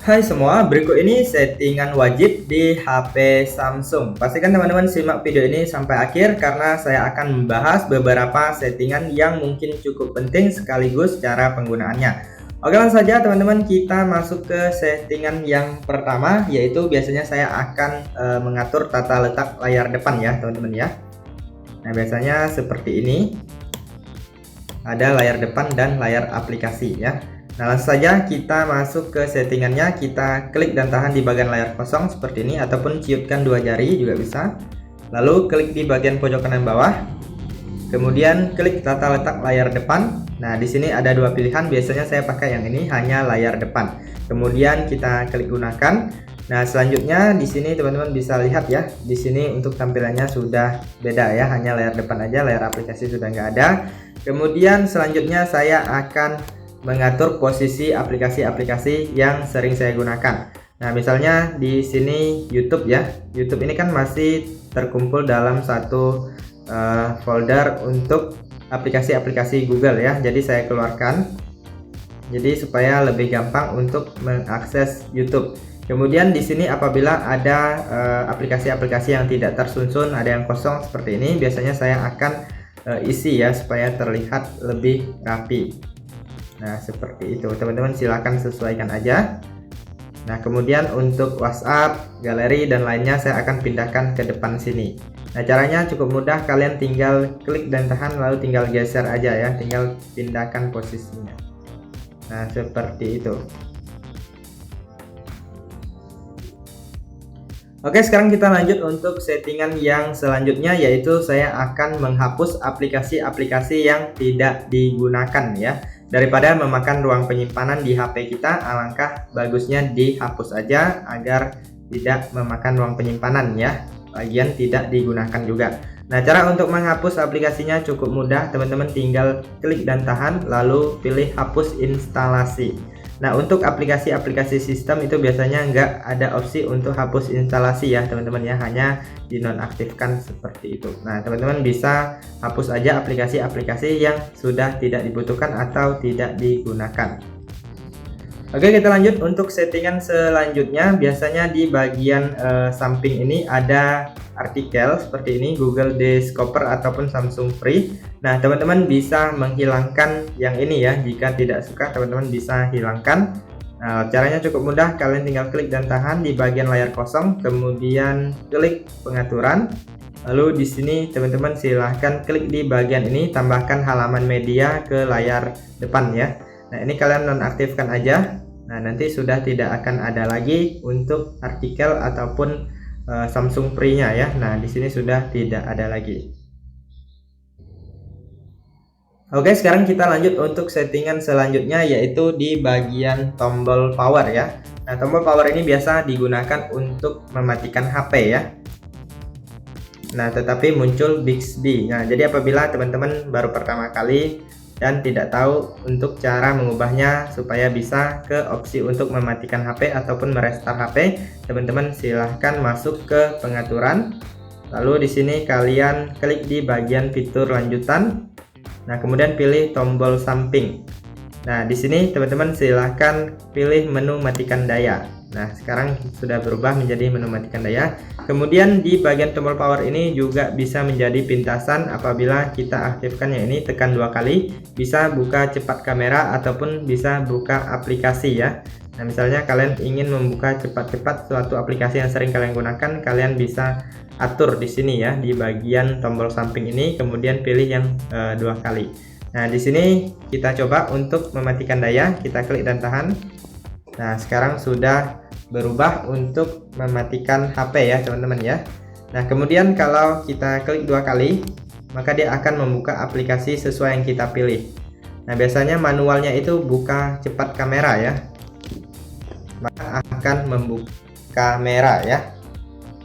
Hai semua, berikut ini settingan wajib di HP Samsung. Pastikan teman-teman simak video ini sampai akhir karena saya akan membahas beberapa settingan yang mungkin cukup penting sekaligus cara penggunaannya. Oke, langsung saja teman-teman, kita masuk ke settingan yang pertama, yaitu biasanya saya akan mengatur tata letak layar depan ya teman-teman ya. Nah, biasanya seperti ini. Ada layar depan dan layar aplikasi ya. Nah, langsung saja kita masuk ke settingannya, kita klik dan tahan di bagian layar kosong seperti ini, ataupun ciutkan dua jari juga bisa. Lalu klik di bagian pojok kanan bawah, kemudian klik tata letak layar depan. Nah, di sini ada dua pilihan, biasanya saya pakai yang ini, hanya layar depan. Kemudian kita klik gunakan. Nah, selanjutnya di sini teman-teman bisa lihat ya, di sini untuk tampilannya sudah beda ya, hanya layar depan aja, layar aplikasi sudah nggak ada. Kemudian selanjutnya saya akan mengatur posisi aplikasi-aplikasi yang sering saya gunakan. Nah, misalnya di sini YouTube ya. YouTube ini kan masih terkumpul dalam satu folder untuk aplikasi-aplikasi Google ya. Jadi saya keluarkan. Jadi supaya lebih gampang untuk mengakses YouTube. Kemudian di sini apabila ada aplikasi-aplikasi yang tidak tersusun, ada yang kosong seperti ini, biasanya saya akan isi ya supaya terlihat lebih rapi. Nah, seperti itu teman-teman, silahkan sesuaikan aja. Nah, kemudian untuk WhatsApp, galeri dan lainnya saya akan pindahkan ke depan sini. Nah, caranya cukup mudah, kalian tinggal klik dan tahan lalu tinggal geser aja ya, tinggal pindahkan posisinya. Nah, seperti itu. Oke, sekarang kita lanjut untuk settingan yang selanjutnya, yaitu saya akan menghapus aplikasi-aplikasi yang tidak digunakan ya. Daripada memakan ruang penyimpanan di HP kita, alangkah bagusnya dihapus aja agar tidak memakan ruang penyimpanan ya. Bagian tidak digunakan juga. Nah, cara untuk menghapus aplikasinya cukup mudah, teman-teman tinggal klik dan tahan lalu pilih hapus instalasi. Nah, untuk aplikasi-aplikasi sistem itu biasanya nggak ada opsi untuk hapus instalasi ya teman-teman ya, hanya dinonaktifkan seperti itu. Nah, teman-teman bisa hapus aja aplikasi-aplikasi yang sudah tidak dibutuhkan atau tidak digunakan. Oke, kita lanjut untuk settingan selanjutnya. Biasanya di bagian samping ini ada artikel seperti ini, Google Discover ataupun Samsung Free. Nah, teman-teman bisa menghilangkan yang ini ya. Jika tidak suka, teman-teman bisa hilangkan. Nah, caranya cukup mudah, kalian tinggal klik dan tahan di bagian layar kosong, kemudian klik pengaturan. Lalu di sini teman-teman silahkan klik di bagian ini, tambahkan halaman media ke layar depan ya. Nah, ini kalian nonaktifkan aja. Nah, nanti sudah tidak akan ada lagi untuk artikel ataupun Samsung Free-nya ya. Nah, di sini sudah tidak ada lagi. Oke, sekarang kita lanjut untuk settingan selanjutnya, yaitu di bagian tombol power ya. Nah, tombol power ini biasa digunakan untuk mematikan HP ya. Nah, tetapi muncul Bixby. Nah, jadi apabila teman-teman baru pertama kali dan tidak tahu untuk cara mengubahnya supaya bisa ke opsi untuk mematikan HP ataupun merestart HP, teman-teman silahkan masuk ke pengaturan. Lalu di sini kalian klik di bagian fitur lanjutan. Nah, kemudian pilih tombol samping. Nah, di sini teman-teman silahkan pilih menu matikan daya. Nah, sekarang sudah berubah menjadi menu matikan daya. Kemudian di bagian tombol power ini juga bisa menjadi pintasan apabila kita aktifkannya ini, tekan 2 kali, bisa buka cepat kamera ataupun bisa buka aplikasi ya. Nah, misalnya kalian ingin membuka cepat-cepat suatu aplikasi yang sering kalian gunakan, kalian bisa atur di sini ya, di bagian tombol samping ini, kemudian pilih yang 2 kali. Nah, di sini kita coba untuk mematikan daya, kita klik dan tahan. Nah, sekarang sudah berubah untuk mematikan HP ya teman-teman ya. Nah, kemudian kalau kita klik 2 kali, maka dia akan membuka aplikasi sesuai yang kita pilih. Nah, biasanya manualnya itu buka cepat kamera ya, maka akan membuka kamera ya.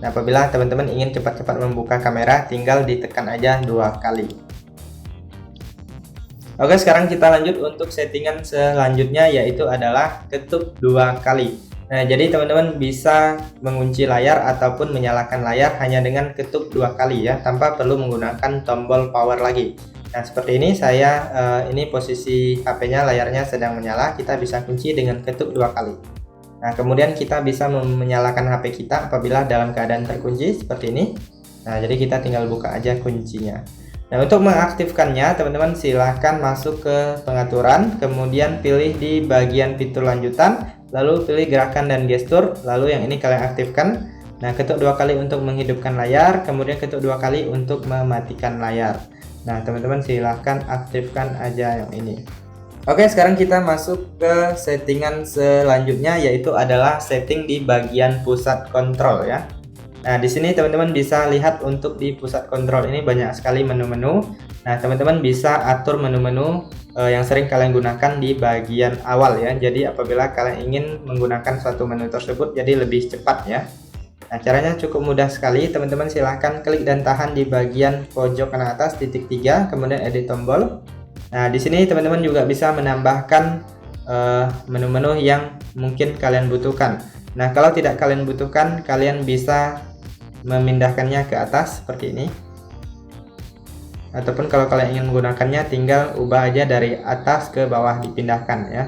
Nah, apabila teman-teman ingin cepat-cepat membuka kamera, tinggal ditekan aja 2 kali. Oke, sekarang kita lanjut untuk settingan selanjutnya, yaitu adalah ketuk 2 kali. Nah, jadi teman-teman bisa mengunci layar ataupun menyalakan layar hanya dengan ketuk 2 kali ya, tanpa perlu menggunakan tombol power lagi. Nah, seperti ini ini posisi HP-nya, layarnya sedang menyala, kita bisa kunci dengan ketuk 2 kali. Nah, kemudian kita bisa menyalakan HP kita apabila dalam keadaan terkunci seperti ini. Nah, jadi kita tinggal buka aja kuncinya. Nah, untuk mengaktifkannya, teman-teman silahkan masuk ke pengaturan, kemudian pilih di bagian fitur lanjutan, lalu pilih gerakan dan gestur, lalu yang ini kalian aktifkan. Nah, ketuk 2 kali untuk menghidupkan layar, kemudian ketuk 2 kali untuk mematikan layar. Nah, teman-teman silahkan aktifkan aja yang ini. Oke, sekarang kita masuk ke settingan selanjutnya, yaitu adalah setting di bagian pusat kontrol ya. Nah, di sini teman-teman bisa lihat untuk di pusat kontrol ini banyak sekali menu-menu. Nah, teman-teman bisa atur menu-menu yang sering kalian gunakan di bagian awal ya. Jadi apabila kalian ingin menggunakan suatu menu tersebut jadi lebih cepat ya. Nah, caranya cukup mudah sekali. Teman-teman silahkan klik dan tahan di bagian pojok kanan atas titik 3, kemudian edit tombol. Nah, di sini teman-teman juga bisa menambahkan menu-menu yang mungkin kalian butuhkan. Nah, kalau tidak kalian butuhkan, kalian bisa memindahkannya ke atas seperti ini. Ataupun kalau kalian ingin menggunakannya, tinggal ubah aja dari atas ke bawah dipindahkan ya.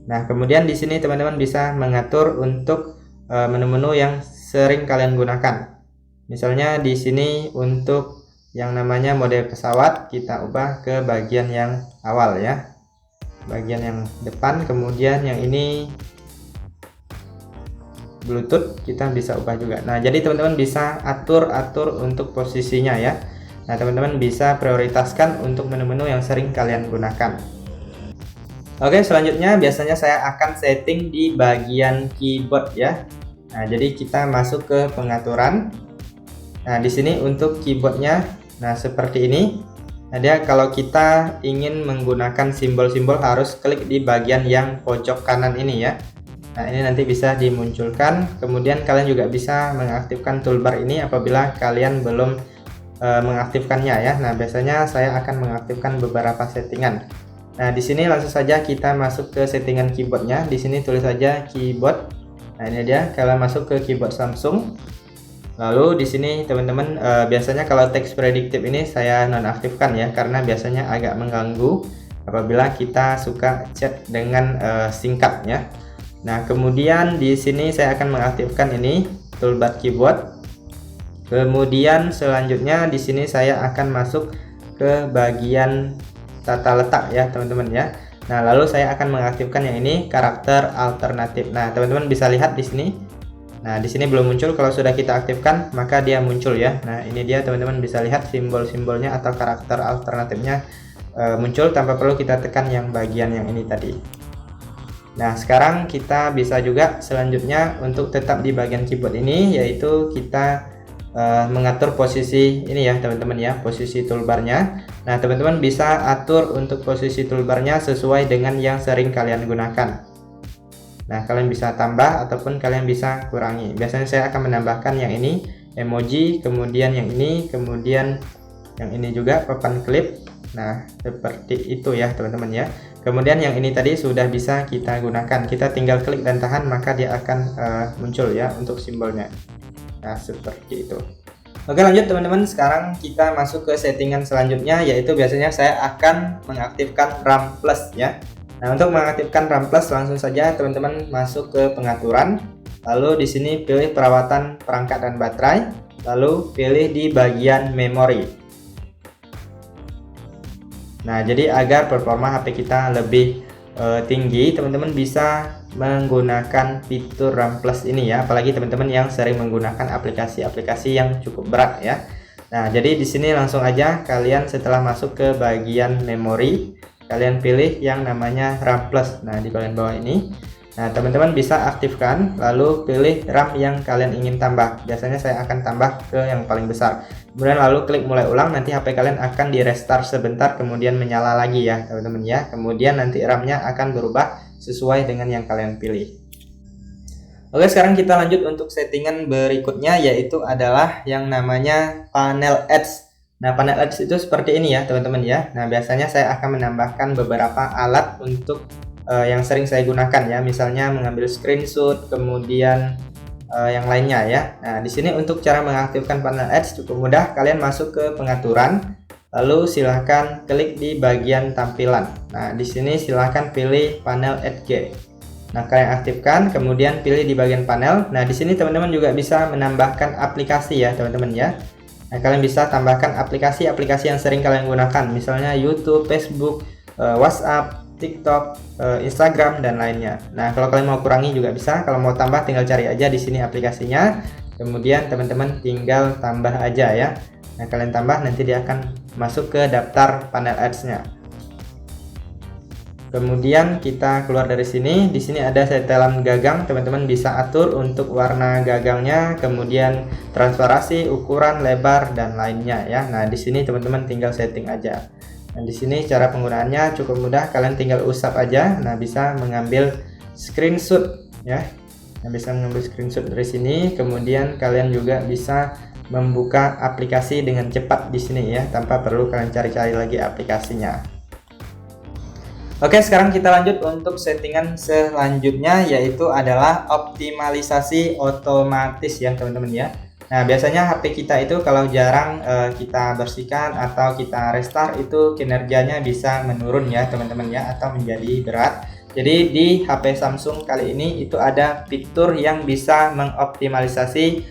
Nah, kemudian di sini teman-teman bisa mengatur untuk menu-menu yang sering kalian gunakan. Misalnya di sini untuk yang namanya model pesawat kita ubah ke bagian yang awal ya. Bagian yang depan, kemudian yang ini Bluetooth kita bisa ubah juga. Nah, jadi teman-teman bisa atur untuk posisinya ya. Nah, teman-teman bisa prioritaskan untuk menu-menu yang sering kalian gunakan. Oke, selanjutnya biasanya saya akan setting di bagian keyboard ya. Nah, jadi kita masuk ke pengaturan. Nah, di sini untuk keyboardnya, nah seperti ini. Nah, dia kalau kita ingin menggunakan simbol-simbol harus klik di bagian yang pojok kanan ini ya. Nah, ini nanti bisa dimunculkan. Kemudian kalian juga bisa mengaktifkan toolbar ini apabila kalian belum mengaktifkannya ya. Nah, biasanya saya akan mengaktifkan beberapa settingan. Nah, di sini langsung saja kita masuk ke settingan keyboardnya. Di sini tulis saja keyboard. Nah, ini dia, kalian masuk ke keyboard Samsung. Lalu di sini teman-teman biasanya kalau text predictive ini saya nonaktifkan ya, karena biasanya agak mengganggu apabila kita suka chat dengan singkat ya. Nah, kemudian di sini saya akan mengaktifkan ini toolbar keyboard. Kemudian selanjutnya di sini saya akan masuk ke bagian tata letak ya, teman-teman ya. Nah, lalu saya akan mengaktifkan yang ini karakter alternatif. Nah, teman-teman bisa lihat di sini. Nah, di sini belum muncul. Kalau sudah kita aktifkan, maka dia muncul ya. Nah, ini dia teman-teman bisa lihat simbol-simbolnya atau karakter alternatifnya muncul tanpa perlu kita tekan yang bagian yang ini tadi. Nah, sekarang kita bisa juga selanjutnya untuk tetap di bagian keyboard ini, yaitu kita mengatur posisi ini ya teman-teman ya, posisi toolbarnya. Nah, teman-teman bisa atur untuk posisi toolbarnya sesuai dengan yang sering kalian gunakan. Nah, kalian bisa tambah ataupun kalian bisa kurangi. Biasanya saya akan menambahkan yang ini emoji, kemudian yang ini, kemudian yang ini juga papan klip. Nah, seperti itu ya teman-teman ya. Kemudian yang ini tadi sudah bisa kita gunakan. Kita tinggal klik dan tahan, maka dia akan muncul ya untuk simbolnya. Nah, seperti itu. Oke, lanjut teman-teman. Sekarang kita masuk ke settingan selanjutnya, yaitu biasanya saya akan mengaktifkan RAM Plus ya. Nah, untuk mengaktifkan RAM Plus langsung saja teman-teman masuk ke pengaturan. Lalu di sini pilih perawatan perangkat dan baterai, lalu pilih di bagian memori. Nah, jadi agar performa HP kita lebih tinggi, teman-teman bisa menggunakan fitur RAM Plus ini ya, apalagi teman-teman yang sering menggunakan aplikasi-aplikasi yang cukup berat ya. Nah, jadi di sini langsung aja kalian setelah masuk ke bagian memori, kalian pilih yang namanya RAM Plus. Nah, di bagian bawah ini. Nah, teman-teman bisa aktifkan, lalu pilih RAM yang kalian ingin tambah. Biasanya saya akan tambah ke yang paling besar. Kemudian lalu klik mulai ulang, nanti HP kalian akan di restart sebentar, kemudian menyala lagi ya teman-teman ya. Kemudian nanti RAM-nya akan berubah sesuai dengan yang kalian pilih. Oke, sekarang kita lanjut untuk settingan berikutnya, yaitu adalah yang namanya panel Edge. Nah, panel Edge itu seperti ini ya teman-teman ya. Nah, biasanya saya akan menambahkan beberapa alat untuk yang sering saya gunakan ya, misalnya mengambil screenshot, kemudian yang lainnya ya. Nah, di sini untuk cara mengaktifkan panel Edge cukup mudah. Kalian masuk ke pengaturan, lalu silahkan klik di bagian tampilan. Nah, di sini silahkan pilih panel Edge. Nah, kalian aktifkan, kemudian pilih di bagian panel. Nah, di sini teman-teman juga bisa menambahkan aplikasi ya, teman-teman ya. Nah, kalian bisa tambahkan aplikasi-aplikasi yang sering kalian gunakan, misalnya YouTube, Facebook, WhatsApp, TikTok, Instagram, dan lainnya. Nah, kalau kalian mau kurangi juga bisa. Kalau mau tambah, tinggal cari aja di sini aplikasinya. Kemudian teman-teman tinggal tambah aja ya. Nah, kalian tambah, nanti dia akan masuk ke daftar panel ads-nya. Kemudian kita keluar dari sini. Di sini ada setelan gagang, teman-teman bisa atur untuk warna gagangnya, kemudian transparansi, ukuran, lebar, dan lainnya ya. Nah, di sini teman-teman tinggal setting aja. Nah, di sini cara penggunaannya cukup mudah, kalian tinggal usap aja. Nah, bisa mengambil screenshot ya. Nah, bisa mengambil screenshot dari sini, kemudian kalian juga bisa membuka aplikasi dengan cepat di sini ya, tanpa perlu kalian cari-cari lagi aplikasinya. Oke, sekarang kita lanjut untuk settingan selanjutnya, yaitu adalah optimalisasi otomatis ya teman-teman ya. Nah, biasanya HP kita itu kalau jarang kita bersihkan atau kita restart, itu kinerjanya bisa menurun ya teman-teman ya, atau menjadi berat. Jadi di HP Samsung kali ini itu ada fitur yang bisa mengoptimalisasi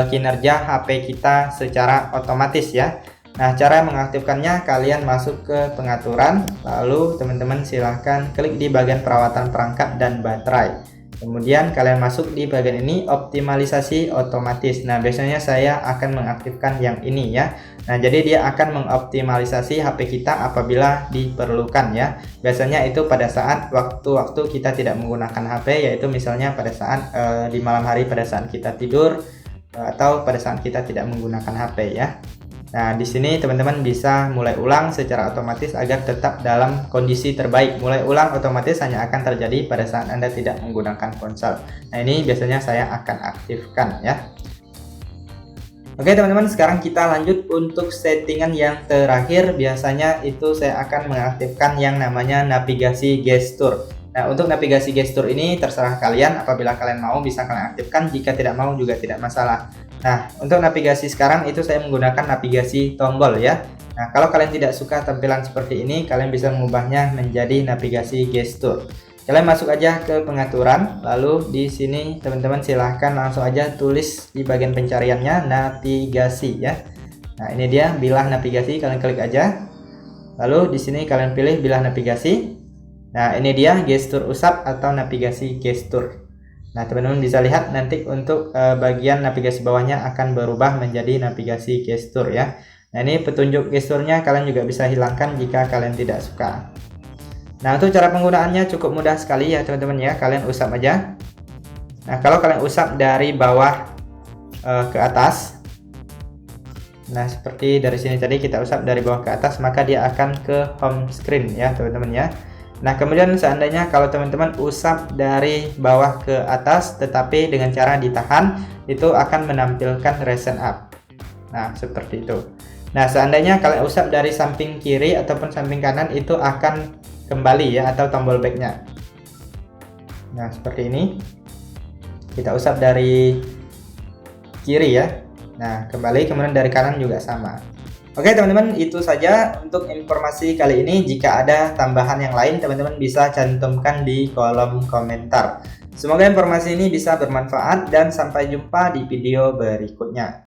kinerja HP kita secara otomatis ya. Nah, cara mengaktifkannya, kalian masuk ke pengaturan, lalu teman-teman silahkan klik di bagian perawatan perangkat dan baterai. Kemudian kalian masuk di bagian ini, optimalisasi otomatis. Nah, biasanya saya akan mengaktifkan yang ini ya. Nah, jadi dia akan mengoptimalisasi HP kita apabila diperlukan ya. Biasanya itu pada saat waktu-waktu kita tidak menggunakan HP, yaitu misalnya pada saat di malam hari, pada saat kita tidur, atau pada saat kita tidak menggunakan HP ya. Nah, di sini teman-teman bisa mulai ulang secara otomatis agar tetap dalam kondisi terbaik. Mulai ulang otomatis hanya akan terjadi pada saat Anda tidak menggunakan ponsel. Nah, ini biasanya saya akan aktifkan ya. Oke teman-teman, sekarang kita lanjut untuk settingan yang terakhir. Biasanya itu saya akan mengaktifkan yang namanya navigasi gestur. Nah, untuk navigasi gestur ini terserah kalian, apabila kalian mau bisa kalian aktifkan, jika tidak mau juga tidak masalah. Nah, untuk navigasi sekarang itu saya menggunakan navigasi tombol ya. Nah, kalau kalian tidak suka tampilan seperti ini, kalian bisa mengubahnya menjadi navigasi gestur. Kalian masuk aja ke pengaturan, lalu di sini teman-teman silahkan langsung aja tulis di bagian pencariannya navigasi ya. Nah, ini dia bilah navigasi, kalian klik aja. Lalu di sini kalian pilih bilah navigasi. Nah, ini dia gestur usap atau navigasi gestur. Nah, teman-teman bisa lihat nanti untuk bagian navigasi bawahnya akan berubah menjadi navigasi gestur ya. Nah, ini petunjuk gesturnya kalian juga bisa hilangkan jika kalian tidak suka. Nah, untuk cara penggunaannya cukup mudah sekali ya teman-teman ya. Kalian usap aja. Nah, kalau kalian usap dari bawah ke atas, nah seperti dari sini tadi kita usap dari bawah ke atas, maka dia akan ke home screen ya teman-teman ya. Nah, kemudian seandainya kalau teman-teman usap dari bawah ke atas tetapi dengan cara ditahan, itu akan menampilkan recent up. Nah, seperti itu. Nah, seandainya kalian usap dari samping kiri ataupun samping kanan, itu akan kembali ya, atau tombol backnya. Nah, seperti ini. Kita usap dari kiri ya. Nah, kembali, kemudian dari kanan juga sama. Oke teman-teman, itu saja untuk informasi kali ini. Jika ada tambahan yang lain, teman-teman bisa cantumkan di kolom komentar. Semoga informasi ini bisa bermanfaat dan sampai jumpa di video berikutnya.